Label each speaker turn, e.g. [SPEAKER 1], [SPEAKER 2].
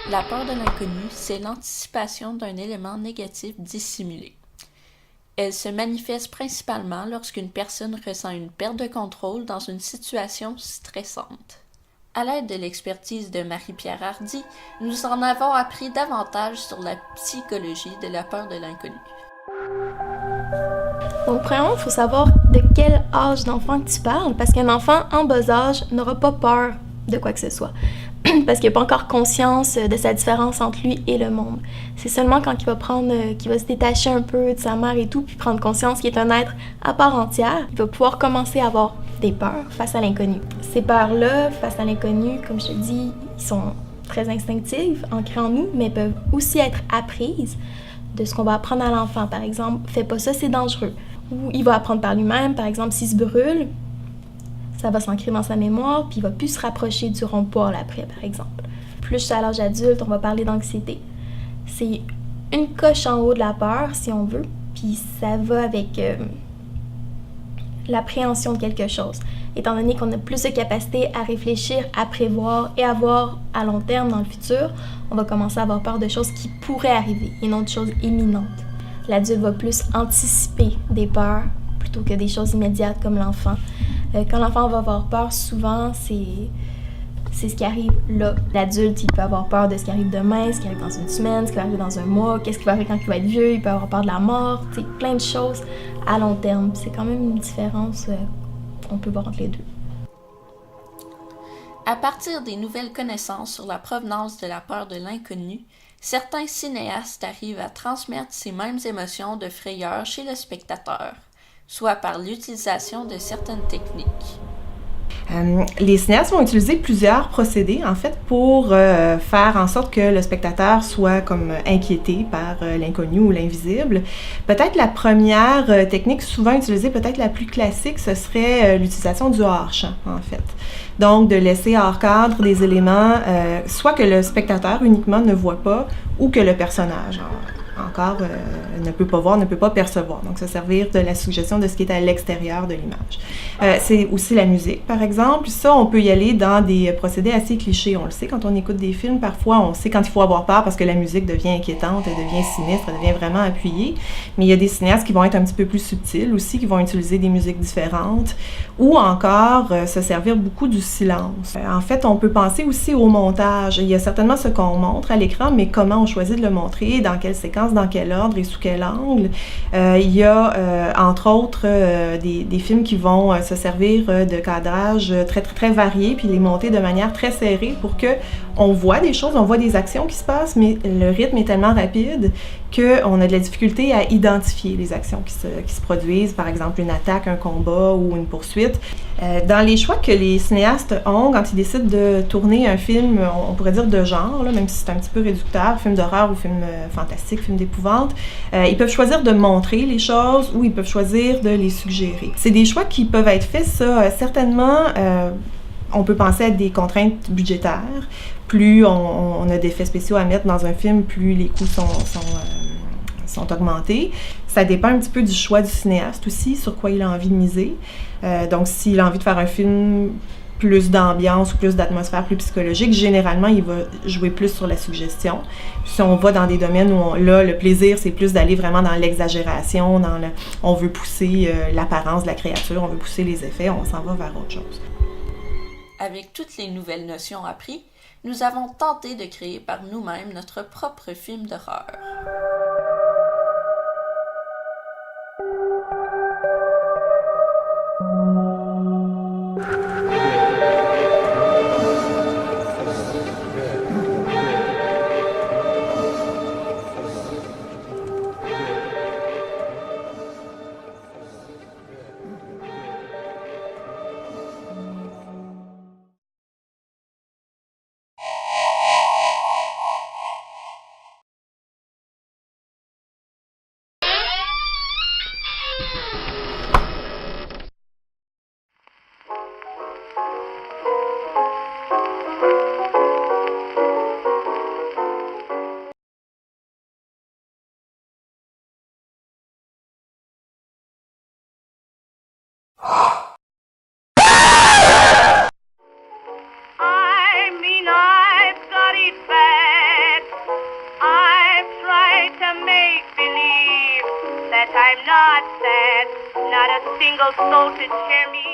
[SPEAKER 1] La peur de l'inconnu, c'est l'anticipation d'un élément négatif dissimulé. Elle se manifeste principalement lorsqu'une personne ressent une perte de contrôle dans une situation stressante. À l'aide de l'expertise de Marie-Pierre Hardy, nous en avons appris davantage sur la psychologie de la peur de l'inconnu.
[SPEAKER 2] Donc, premièrement, il faut savoir de quel âge d'enfant que tu parles, parce qu'un enfant en bas âge n'aura pas peur de quoi que ce soit, parce qu'il n'a pas encore conscience de sa différence entre lui et le monde. C'est seulement quand qu'il va se détacher un peu de sa mère et tout, puis prendre conscience qu'il est un être à part entière, il va pouvoir commencer à avoir des peurs face à l'inconnu. Ces peurs-là, face à l'inconnu, comme je te dis, ils sont très instinctives, ancrées en nous, mais peuvent aussi être apprises de ce qu'on va apprendre à l'enfant. Par exemple, fais pas ça, c'est dangereux. Ou il va apprendre par lui-même, par exemple, s'il se brûle, ça va s'ancrer dans sa mémoire, puis il va plus se rapprocher du rond-poil après, par exemple. Plus à l'âge adulte, on va parler d'anxiété. C'est une coche en haut de la peur, si on veut, puis ça va avec l'appréhension de quelque chose. Étant donné qu'on a plus de capacité à réfléchir, à prévoir et à voir à long terme dans le futur, on va commencer à avoir peur de choses qui pourraient arriver et non de choses imminentes. L'adulte va plus anticiper des peurs plutôt que des choses immédiates comme l'enfant. Quand l'enfant va avoir peur, souvent, c'est ce qui arrive là. L'adulte, il peut avoir peur de ce qui arrive demain, ce qui arrive dans une semaine, ce qui va arriver dans un mois, qu'est-ce qui va arriver quand il va être vieux, il peut avoir peur de la mort, plein de choses à long terme. C'est quand même une différence qu'on peut voir entre les deux.
[SPEAKER 1] À partir des nouvelles connaissances sur la provenance de la peur de l'inconnu, certains cinéastes arrivent à transmettre ces mêmes émotions de frayeur chez le spectateur, soit par l'utilisation de certaines techniques.
[SPEAKER 3] Les cinéastes vont utiliser plusieurs procédés, en fait, pour faire en sorte que le spectateur soit comme inquiété par l'inconnu ou l'invisible. Peut-être la première technique souvent utilisée, peut-être la plus classique, ce serait l'utilisation du hors-champ, en fait. Donc, de laisser hors cadre des éléments, soit que le spectateur uniquement ne voit pas, ou que le personnage encore ne peut pas voir, ne peut pas percevoir. Donc, se servir de la suggestion de ce qui est à l'extérieur de l'image. C'est aussi la musique, par exemple. Ça, on peut y aller dans des procédés assez clichés. On le sait, quand on écoute des films, parfois, on sait quand il faut avoir peur parce que la musique devient inquiétante, elle devient sinistre, elle devient vraiment appuyée. Mais il y a des cinéastes qui vont être un petit peu plus subtils aussi, qui vont utiliser des musiques différentes ou encore se servir beaucoup du silence. En fait, on peut penser aussi au montage. Il y a certainement ce qu'on montre à l'écran, mais comment on choisit de le montrer, dans quelle séquence, dans quel ordre et sous quel angle. Il y a, entre autres, des films qui vont se servir de cadrage très, très, très variés, puis les monter de manière très serrée pour que on voit des choses, on voit des actions qui se passent, mais le rythme est tellement rapide qu'on a de la difficulté à identifier les actions qui se produisent, par exemple une attaque, un combat ou une poursuite. Dans les choix que les cinéastes ont quand ils décident de tourner un film, on pourrait dire de genre, là, même si c'est un petit peu réducteur, film d'horreur ou film fantastique, film d'épouvante, ils peuvent choisir de montrer les choses ou ils peuvent choisir de les suggérer. C'est des choix qui peuvent être faits, ça, certainement. On peut penser à des contraintes budgétaires. Plus on a d'effets spéciaux à mettre dans un film, plus les coûts sont augmentés. Ça dépend un petit peu du choix du cinéaste aussi, sur quoi il a envie de miser. Donc, s'il a envie de faire un film plus d'ambiance ou plus d'atmosphère, plus psychologique, généralement, il va jouer plus sur la suggestion. Si on va dans des domaines où là, le plaisir, c'est plus d'aller vraiment dans l'exagération, on veut pousser l'apparence de la créature, on veut pousser les effets, on s'en va vers autre chose.
[SPEAKER 1] Avec toutes les nouvelles notions apprises, nous avons tenté de créer par nous-mêmes notre propre film d'horreur.
[SPEAKER 4] I'm not sad, not a single soul to cheer me